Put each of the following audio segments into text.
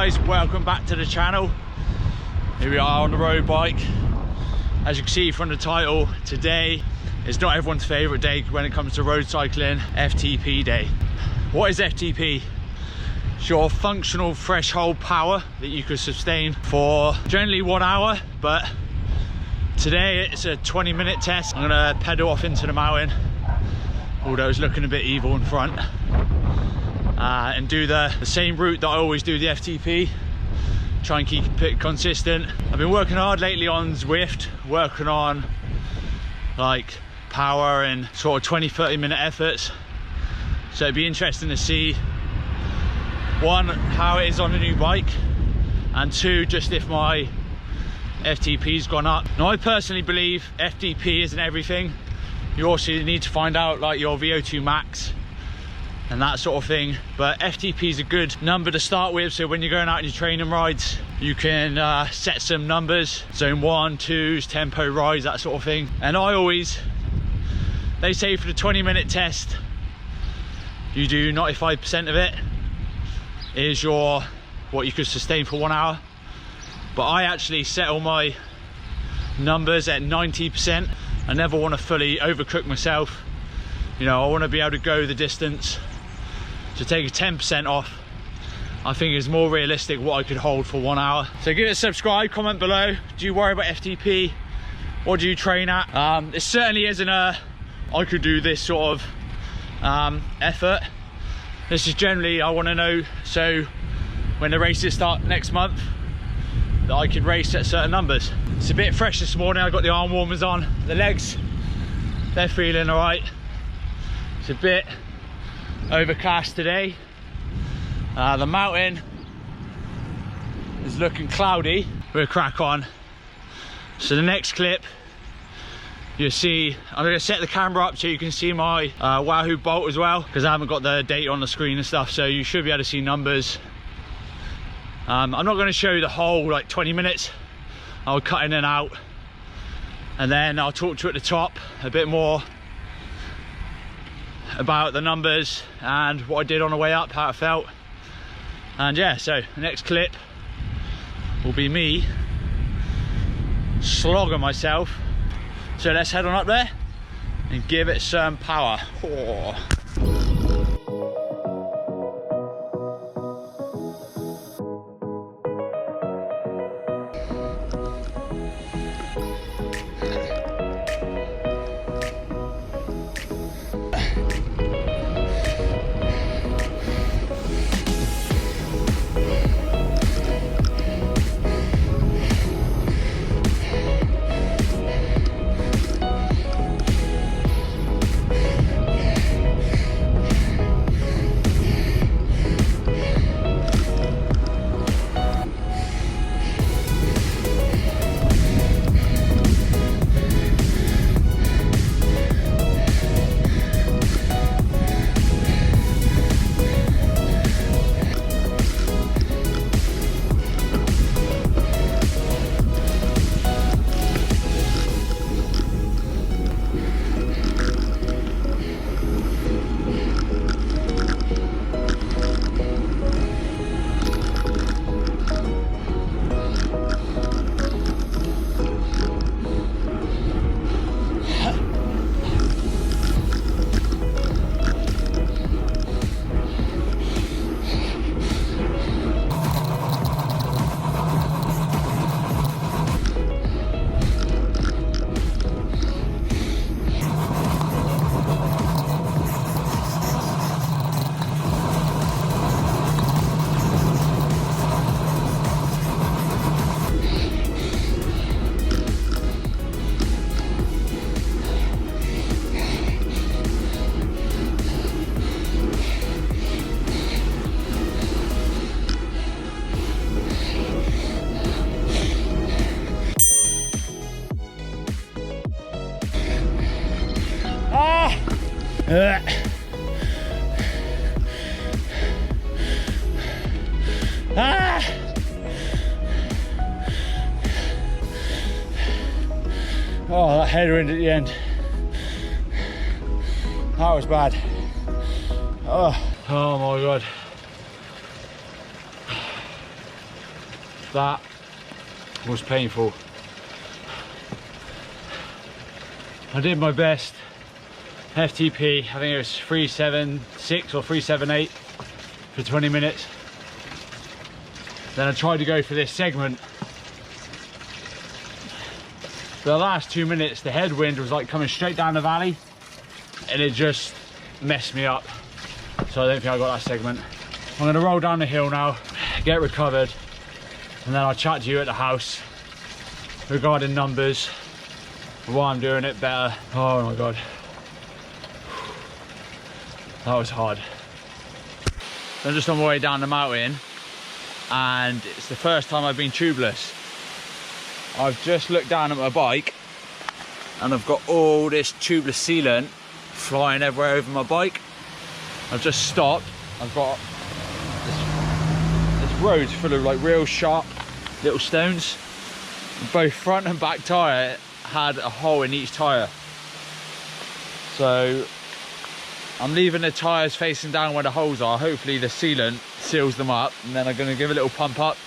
guys, welcome back to the channel. Here we are on the road bike. As you can see from the title, today is not everyone's favorite day when it comes to road cycling, FTP day. What is FTP? It's your functional threshold power that you could sustain for generally 1 hour, but today it's a 20-minute test. I'm gonna pedal off into the mountain, although it's looking a bit evil in front, and do the same route that I always do the FTP. Try and keep it consistent. I've been working hard lately on Zwift, working on like power and sort of 20-30 minute efforts. So it'd be interesting to see, one, how it is on a new bike, and two, just if my FTP's gone up. Now I personally believe FTP isn't everything. You also need to find out like your VO2 max and that sort of thing, but FTP is a good number to start with. So when you're going out on your training rides, you can set some numbers, zone 1, 2s, tempo rides, that sort of thing. And they say for the 20-minute test, you do 95% of it is what you could sustain for 1 hour. But I actually set all my numbers at 90%. I never want to fully overcook myself. You know, I want to be able to go the distance. So take a 10% off, I think is more realistic what I could hold for 1 hour. So give it a subscribe, comment below. Do you worry about FTP? What do you train at? It certainly isn't I could do this sort of effort. This is generally, I want to know, so when the races start next month, that I could race at certain numbers. It's a bit fresh this morning. I got the arm warmers on. The legs, they're feeling all right. It's a bit overcast today. The mountain is looking cloudy. We'll crack on. So the next clip, you'll see, I'm going to set the camera up so you can see my Wahoo Bolt as well, because I haven't got the date on the screen and stuff, so you should be able to see numbers. I'm not going to show you the whole like 20 minutes. I'll cut in and out, and then I'll talk to you at the top a bit more about the numbers and what I did on the way up, how it felt. And yeah, so the next clip will be me slogging myself. So let's head on up there and give it some power. Oh. Oh, that headwind at the end. That was bad. Oh my god. That was painful. I did my best FTP, I think it was 376 or 378 for 20 minutes. Then I tried to go for this segment. For the last 2 minutes, the headwind was like coming straight down the valley and it just messed me up. So I don't think I got that segment. I'm gonna roll down the hill now, get recovered, and then I'll chat to you at the house regarding numbers, why I'm doing it better. Oh my God. That was hard. I'm just on my way down the mountain and it's the first time I've been tubeless. I've just looked down at my bike and I've got all this tubeless sealant flying everywhere over my bike. I've just stopped. I've got this road full of like real sharp little stones. Both front and back tyre had a hole in each tyre. So I'm leaving the tyres facing down where the holes are. Hopefully the sealant seals them up, and then I'm going to give a little pump up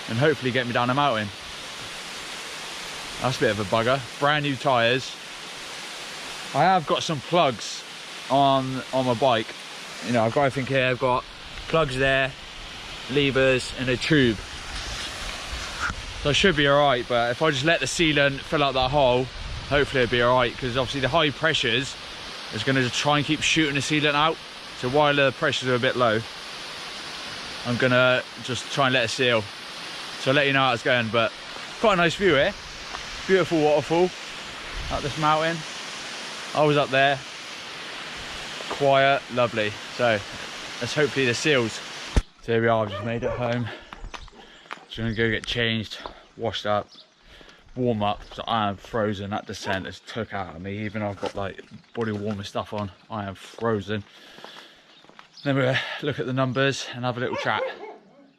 and hopefully get me down the mountain. That's a bit of a bugger. Brand new tyres. I have got some plugs on my bike. You know, I've got everything here. I've got plugs there, levers and a tube. So I should be alright, but if I just let the sealant fill up that hole, hopefully it'll be alright, because obviously the high pressures is going to try and keep shooting the sealant out. So while the pressures are a bit low, I'm going to just try and let it seal. So I'll let you know how it's going, but quite a nice view here. Beautiful waterfall up this mountain. I was up there. Quiet, lovely. So let's hopefully this seals. So here we are, I've just made it home. Just going to go get changed, washed up, warm up. So I am frozen. That descent has took out of me. Even though I've got like body warmer stuff on, I am frozen. Then we'll look at the numbers and have a little chat.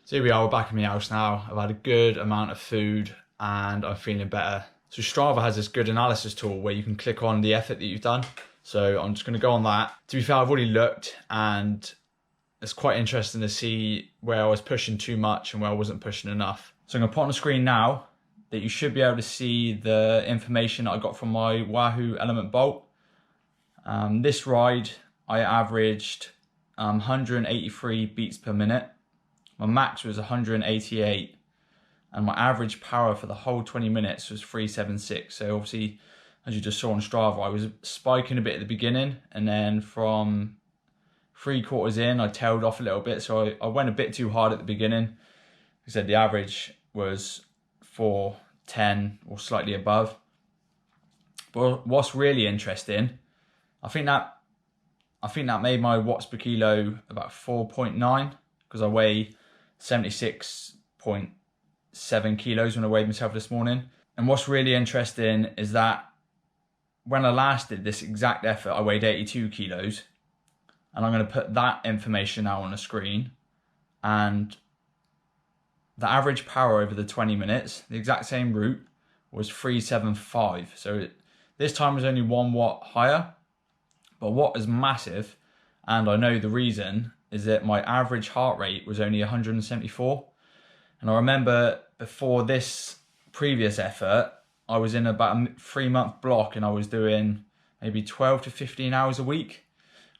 So here we are, we're back in my house now. I've had a good amount of food and I'm feeling better. So Strava has this good analysis tool where you can click on the effort that you've done. So I'm just going to go on that. To be fair, I've already looked and it's quite interesting to see where I was pushing too much and where I wasn't pushing enough. So I'm going to put on the screen now that you should be able to see the information that I got from my Wahoo Element Bolt. This ride, I averaged 183 beats per minute. My max was 188. And my average power for the whole 20 minutes was 376. So obviously, as you just saw on Strava, I was spiking a bit at the beginning, and then from 3/4 in, I tailed off a little bit. So I went a bit too hard at the beginning. Like I said, the average was 410 or slightly above. But what's really interesting, I think that made my watts per kilo about 4.9, because I weigh 76.7 kilos when I weighed myself this morning. And what's really interesting is that when I last did this exact effort, I weighed 82 kilos. And I'm going to put that information now on the screen. And the average power over the 20 minutes, the exact same route, was 375. So this time was only 1 watt higher. But what is massive, and I know the reason, is that my average heart rate was only 174. And I remember before this previous effort, I was in about a 3-month block and I was doing maybe 12 to 15 hours a week.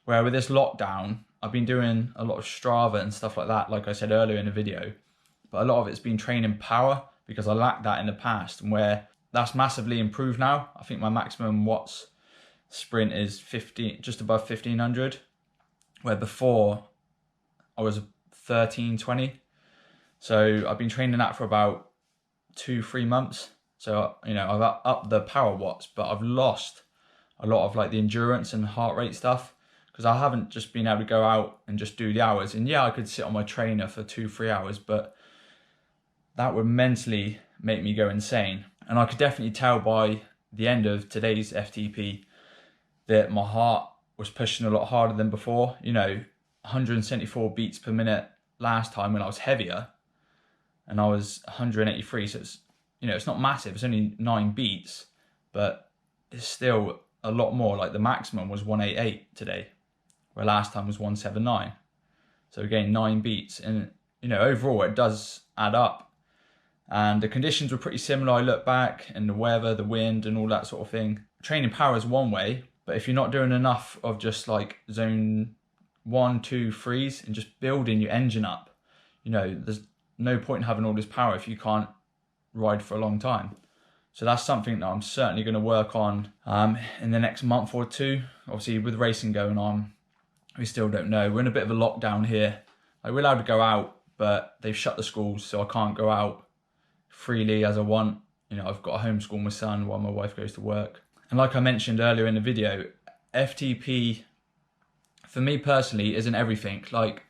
Where with this lockdown, I've been doing a lot of Strava and stuff like that, like I said earlier in the video. But a lot of it's been training power, because I lacked that in the past, and where that's massively improved now. I think my maximum watts sprint is just above 1500, where before I was 1320. So I've been training that for about 2-3 months. So, you know, I've upped the power watts, but I've lost a lot of like the endurance and heart rate stuff, because I haven't just been able to go out and just do the hours. And yeah, I could sit on my trainer for 2-3 hours, but that would mentally make me go insane. And I could definitely tell by the end of today's FTP that my heart was pushing a lot harder than before. You know, 174 beats per minute last time when I was heavier, and I was 183. So it's, you know, it's not massive. It's only 9 beats, but it's still a lot more. Like the maximum was 188 today, where last time was 179. So again, 9 beats. And, you know, overall it does add up. and the conditions were pretty similar. I look back, and the weather, the wind and all that sort of thing. Training power is one way, but if you're not doing enough of just like zone 1, 2, 3s and just building your engine up, you know, there's no point in having all this power if you can't ride for a long time. So that's something that I'm certainly going to work on in the next month or two. Obviously with racing going on, we still don't know. We're in a bit of a lockdown here. Like, we're allowed to go out, but they've shut the schools, so I can't go out freely as I want. You know, I've got to homeschool my son while my wife goes to work. And like I mentioned earlier in the video, FTP, for me personally, isn't everything. Like,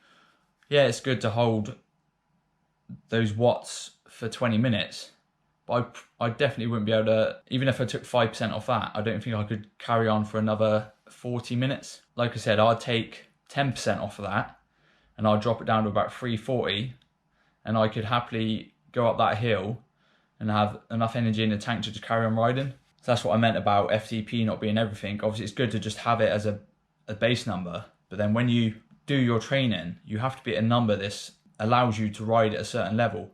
yeah, it's good to hold those watts for 20 minutes, but I definitely wouldn't be able to, even if I took 5% off that, I don't think I could carry on for another 40 minutes. Like I said, I'd take 10% off of that and I'll drop it down to about 340, and I could happily go up that hill and have enough energy in the tank to just carry on riding. So that's what I meant about FTP not being everything. Obviously it's good to just have it as a base number, but then when you do your training, you have to be at a number this allows you to ride at a certain level.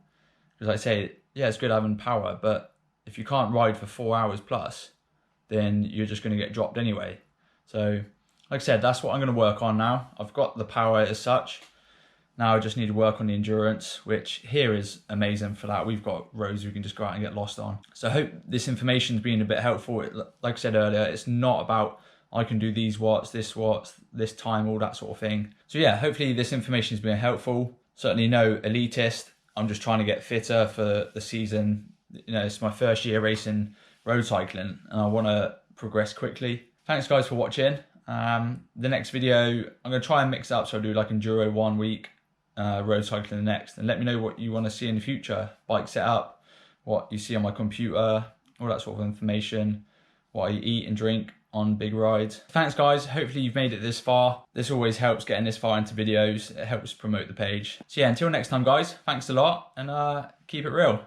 Because like I say, yeah, it's good having power, but if you can't ride for 4 hours plus, then you're just going to get dropped anyway. So like I said, that's what I'm going to work on now. I've got the power as such. Now I just need to work on the endurance, which here is amazing for that. We've got roads we can just go out and get lost on. So I hope this information's been a bit helpful. Like I said earlier, it's not about I can do these watts, this time, all that sort of thing. So yeah, hopefully this information's been helpful. Certainly no elitist. I'm just trying to get fitter for the season. You know, it's my first year racing road cycling and I want to progress quickly. Thanks guys for watching. The next video, I'm going to try and mix it up, so I'll do like enduro 1 week, road cycling the next, and let me know what you want to see in the future. Bike setup, what you see on my computer, all that sort of information, what I eat and drink on big rides. Thanks guys, hopefully you've made it this far. This always helps getting this far into videos. It helps promote the page. So yeah, until next time guys, thanks a lot, and keep it real.